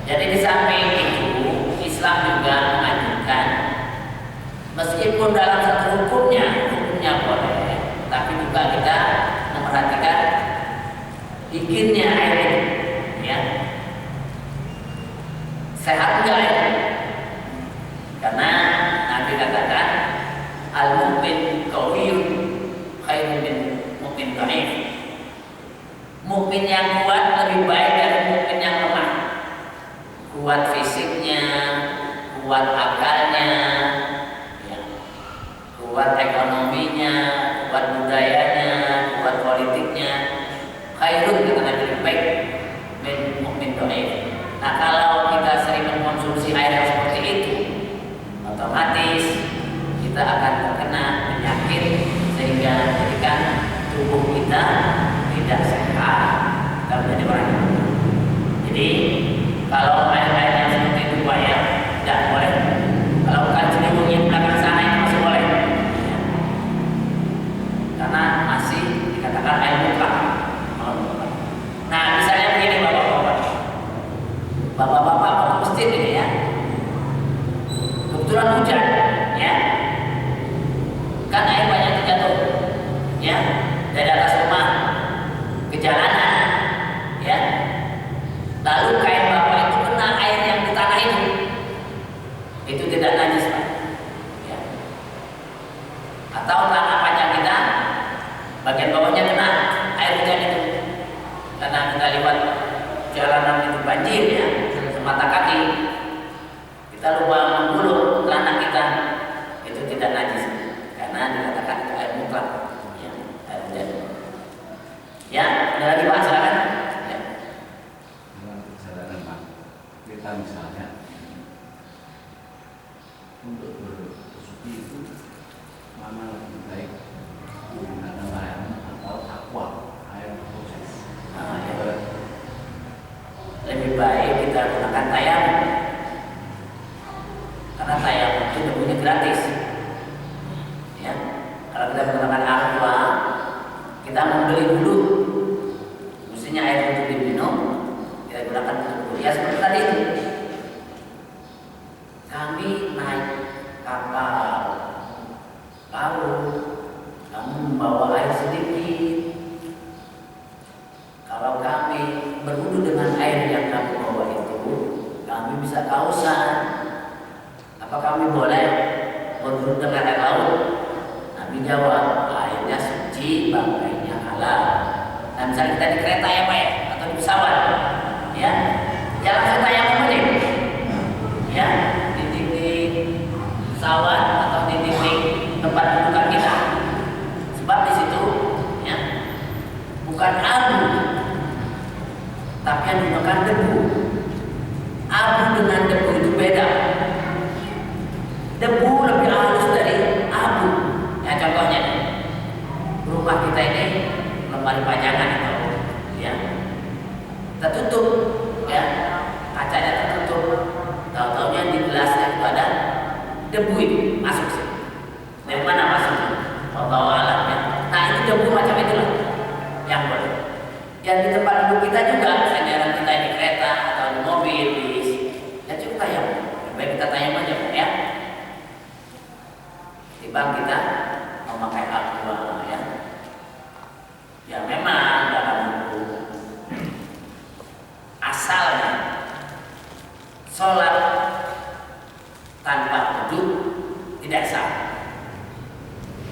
Jadi di samping itu Islam juga mengajarkan meskipun dalam satu hukumnya boleh, tapi juga kita memperhatikan higiennya air itu ya, sehat enggak air, karena Nabi katakan al-mu'min qawiyyun khairun min mu'min dhaif. Mukmin yang kuat lebih baik dari mukmin yang lemah. Kuat fisiknya, kuat akalnya, ya, kuat ekonominya, kuat budayanya, kuat politiknya. Khairun kata Nabi lebih baik min mu'min dhaif. Nah kalau kita sering mengkonsumsi air yang seperti itu, otomatis kita akan terkena penyakit sehingga menjadikan tubuh kita tidak sehat, kita menjadi orang. Jadi kalau air-air yang seperti itu Pak ya, tidak boleh. Kalau Kali Ciliwung yang belakang sana itu masih boleh ya. Karena masih dikatakan air mutlak. Nah misalnya begini bapak-bapak mau ke masjid ini ya, kebetulan hujan ya, kan air banyak terjatuh ya dari atas rumah ke jalanan ya, lalu kain bapak itu kena air yang di tanah itu tidak najis Pak ya. Atau tanah panjang kita bagian bawahnya kena air hujan itu, karena kita lewat jalanan itu banjir ya, semata kaki kita lupa menggulung tanah kita, itu tidak najis karena dikatakan itu air mutlak ya, air hujan ya. Ada lagi Pak, silakan ya. Dalam perjalanan Pak, kita misalnya untuk bersuci itu mana lebih baik, menggunakan air atau aqua, air proses? Ya. Lebih baik kita gunakan tayamum, karena tayamum itu debunya gratis ya. Kalau kita menggunakan kami naik kapal laut, kamu membawa air sedikit. Kalau kami berwudu dengan air yang kami bawa itu, kami bisa kausan. Apa kami boleh berwudu dengan air laut? Nabi jawab, airnya suci, bangkainya halal. Nah, misalnya kita di kereta ya Pak ya, atau di pesawat, ya, jalan kereta yang umum, ya, di titik pesawat atau di titik tempat dudukan kita. Sebab di situ, ya, bukan abu, tapi yang digunakan debu. Abu dengan debu itu beda. Debu lebih halus dari abu. Ya, contohnya rumah kita ini lemari pajangan itu, ya, tertutup, ya, kacanya tertutup. Tahu-taunya di gelasnya itu ada debu itu masuk sih. Dari mana masuk? Tahu-tahu alamnya. Nah itu debu macam itulah yang boleh. Yang di tempat duduk kita juga, misalnya kita di kereta atau di mobil, bis, ya cukup tayang. Baik kita tayang aja, ya. Timbang kita memakai aqua, ya. Ya memang dalam buku asalnya sholat tanpa wudu tidak sah.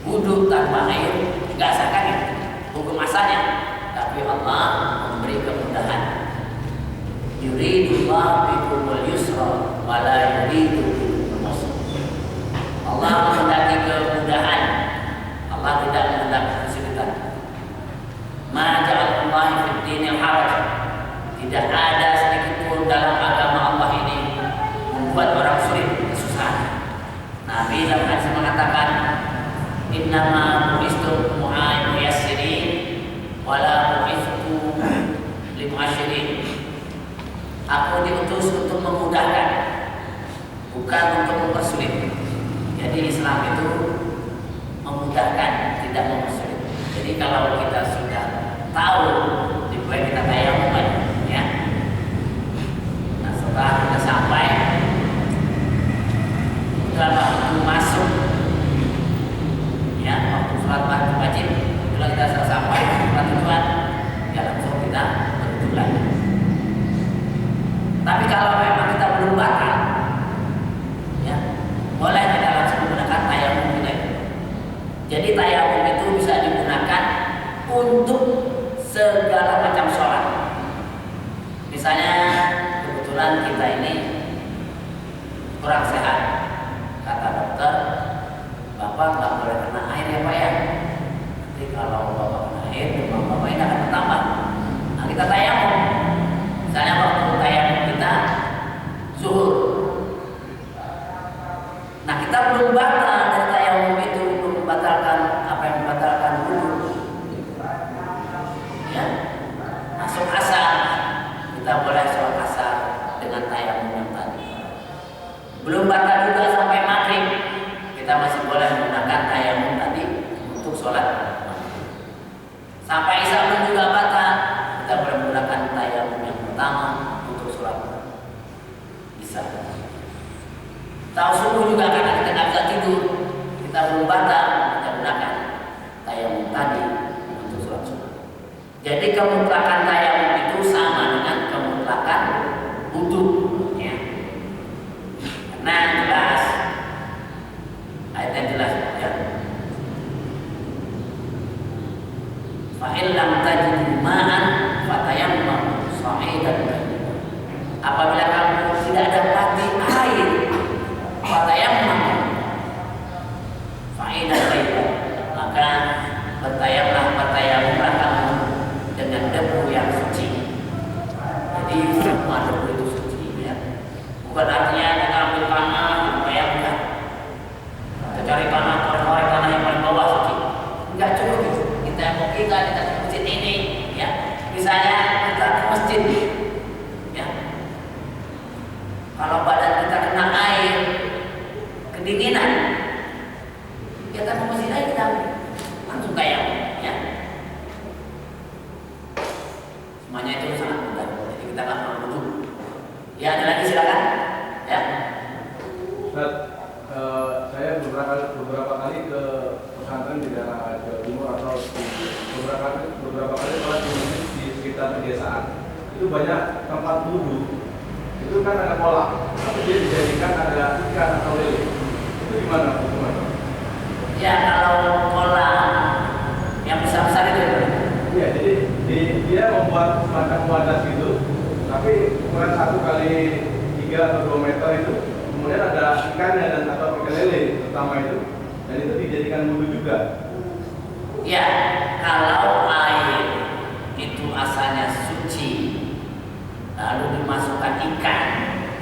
Wudu tanpa air tidak sah kan ya? Hukum asalnya. Tapi Allah memberi kemudahan. Yuridullahu bikumul yusra wa la yuridu bikumul usra. Allah menghendaki kemudahan. Allah tidak menghendaki kesulitan. Ma ja'alallahi fid dinil haraj. Tidak ada sedikit pun dalam agama Allah ini membuat orang sulit, kesusahan. Nabi dalam hadis mengatakan, innama bu'istu muyassirin wala bu'istu limu'asyirin. Aku diutus untuk memudahkan, bukan untuk mempersulit. Jadi Islam itu memudahkan, tidak mempersulit. Jadi kalau kita sudah tahu, dibuat kita tayamum, ya. Nah setelah kita sampai, dalam waktu masuk, ya, waktu sholat maghrib wajib, kalau kita sudah sampai sholat tujuan, ya langsung kita berwudu lagi. Tapi kalau memang kita belum batal, ya, boleh kita langsung menggunakan tayamum kita. Jadi tayamum itu bisa digunakan untuk segala macam sholat. Misalnya kebetulan kita ini kurang sehat, kata dokter, Bapak nggak boleh kena air ya Pak ya. Nanti kalau Bapak kena air, demam Bapak ini akan bertambah. Nah kita tayamum. Misalnya waktu tayamum kita zuhur. Nah kita belum batal dari tayamum itu, belum membatalkan apa yang membatalkan wudu. Ya, masuk asar, kita boleh sholat asar dengan tayamum yang tadi. Belum batal juga sampai maghrib, kita masih boleh menggunakan tayamum tadi untuk sholat maghrib. Sampai isya pun juga batal, kita boleh menggunakan tayamum yang pertama untuk sholat isya. Tahu subuh juga karena kita nggak bisa tidur, kita belum batal, kita gunakan tayamum tadi untuk sholat subuh. Jadi kemutlakan tayamum itu sama dengan kemutlakan wudu, ya. Nah jelas, ayatnya jelas, ya. Fa'il lam tajidu ma'an fatayammamu sha'idan tayyiban. Apabila kamu tidak dapati air, fatayammamu sha'idan tayyiban, maka bertayamumlah kamu dengan debu yang Ustaz, saya beberapa kali ke pesantren di daerah Jawa Timur atau beberapa kali sholat di sekitar pedesaan. Itu banyak tempat wudhu. Itu kan ada kolam, tapi dia dijadikan ada ikan atau lele. Itu gimana hukumannya? Ya kalau kolam yang besar-besar itu. Iya, jadi dia membuat semacam wadah gitu, tapi ukuran 1 kali 3 atau 2 meter itu, kemudian ada ikannya dan atau ikan lele terutama itu, dan itu dijadikan wudhu juga. Ya, kalau air itu asalnya suci, lalu dimasukkan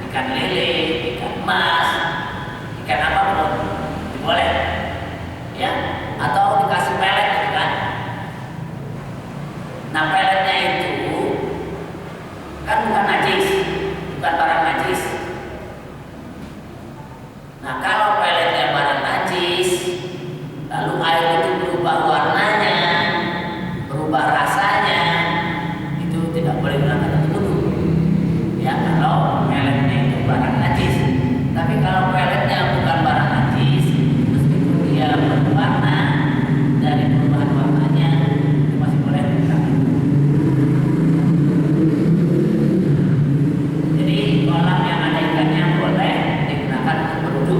ikan lele, ikan emas, ikan apapun, boleh, ya, atau dikasih pelet gitu kan. Nah peletnya itu kan bukan najis, bukan barang najis. Nah kalau peletnya barang najis, lalu air itu berubah warnanya, berubah rasanya, itu tidak boleh dilakukan untuk wudhu. Ya kalau peletnya itu barang najis. Tapi kalau peletnya bukan barang najis, meskipun dia berwarna, dari perubahan warnanya itu masih boleh digunakan. Jadi kolam yang ada ikannya boleh digunakan untuk berwudhu,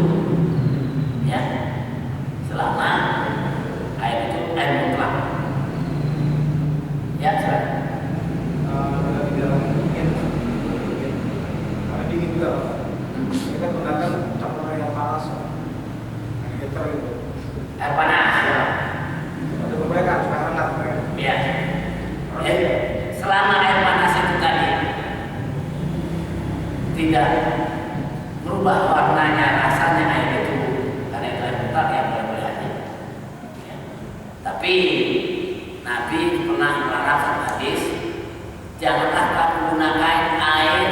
ya, selama air itu air mutlak. Ya, silakan. Ada di dalam dingin, ada dingin juga. Kita gunakan campuran yang panas, yang heater itu. Air panas. Ya. Untuk mereka supaya hangat mereka. Ya. Ya. Selama air panas itu tadi tidak berubah warnanya, rasanya air itu, karena itu air mutlak ya boleh-boleh aja. Ya. Tapi Nabi pernah melarang dalam hadis, janganlah kamu gunakan air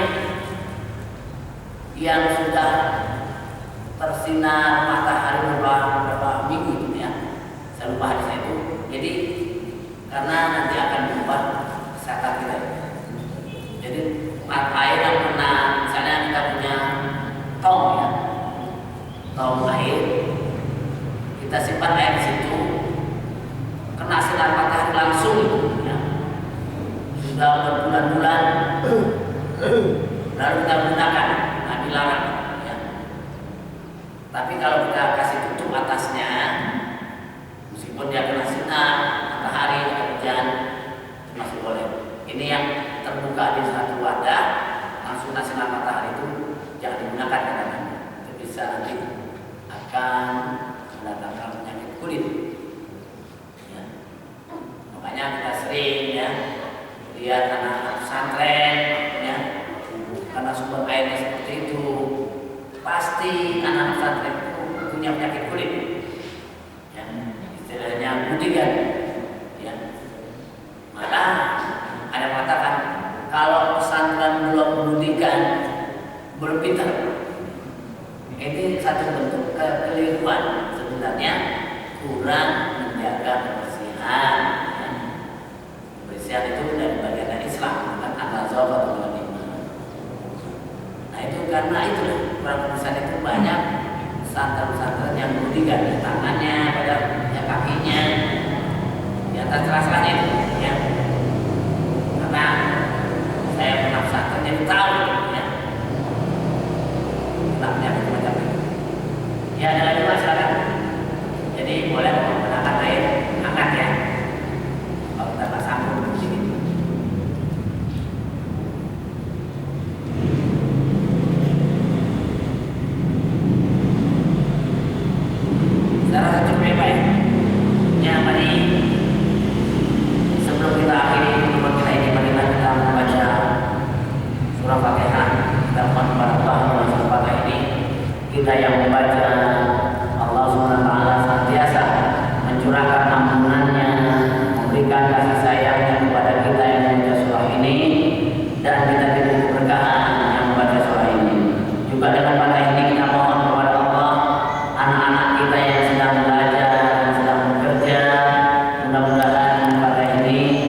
yang sudah tersinar matahari beberapa minggu itu ya. Saya lupa hadisnya itu. Jadi karena nanti akan berubah kesehatan kita. Jadi air yang pernah, misalnya kita punya tong ya, tong air, kita simpan air di situ, kena sinar matahari langsung ya, sudah berbulan-bulan, lalu kita gunakan, Nabi larang ya. Tapi kalau kita kasih tutup atasnya, meskipun dia kena sinar matahari atau hujan, masih boleh. Ini yang terbuka di satu wadah, langsung kena sinar matahari itu jangan digunakan kadang-kadang. Itu bisa nanti akan mendatangkan penyakit kulit. Ya. Makanya kita sering ya lihat anak pesantren ya, karena sumber airnya seperti itu, pasti anak pesantren itu punya penyakit kulit. Ya, istilahnya budigan. Ya. Malah ada yang mengatakan kalau pesantren belum budigan, belum pintar. Ini satu bentuk kekeliruan, sebenarnya kurang menjaga kebersihan. Ya. Kebersihan itu dari bagian dari Islam, bukan an-nazafah atau iman. Nah itu karena itu kurang kebersihan itu banyak pesantren-pesantren yang budigan di tangannya, pada kakinya, di atas celah-celahnya itu. Ya. Karena saya pernah pesantren jadi tahu ya. Kenapa macam itu? Ya ada lagi masyarakat. Jadi boleh menggunakan air hangat ya. Kalau kita tak sambung di sini. Secara satu baik. Ya mari sebelum kita akhiri pertemuan kita ini, marilah kita membaca surah Fatihah. Kita mohon kepada Allah dalam surah Fatihah ini, kita yang membaca, Allah Subhanahu wa taala senantiasa mencurahkan ampunannya, memberikan kasih sayangnya kepada kita yang membaca surah ini, dan kita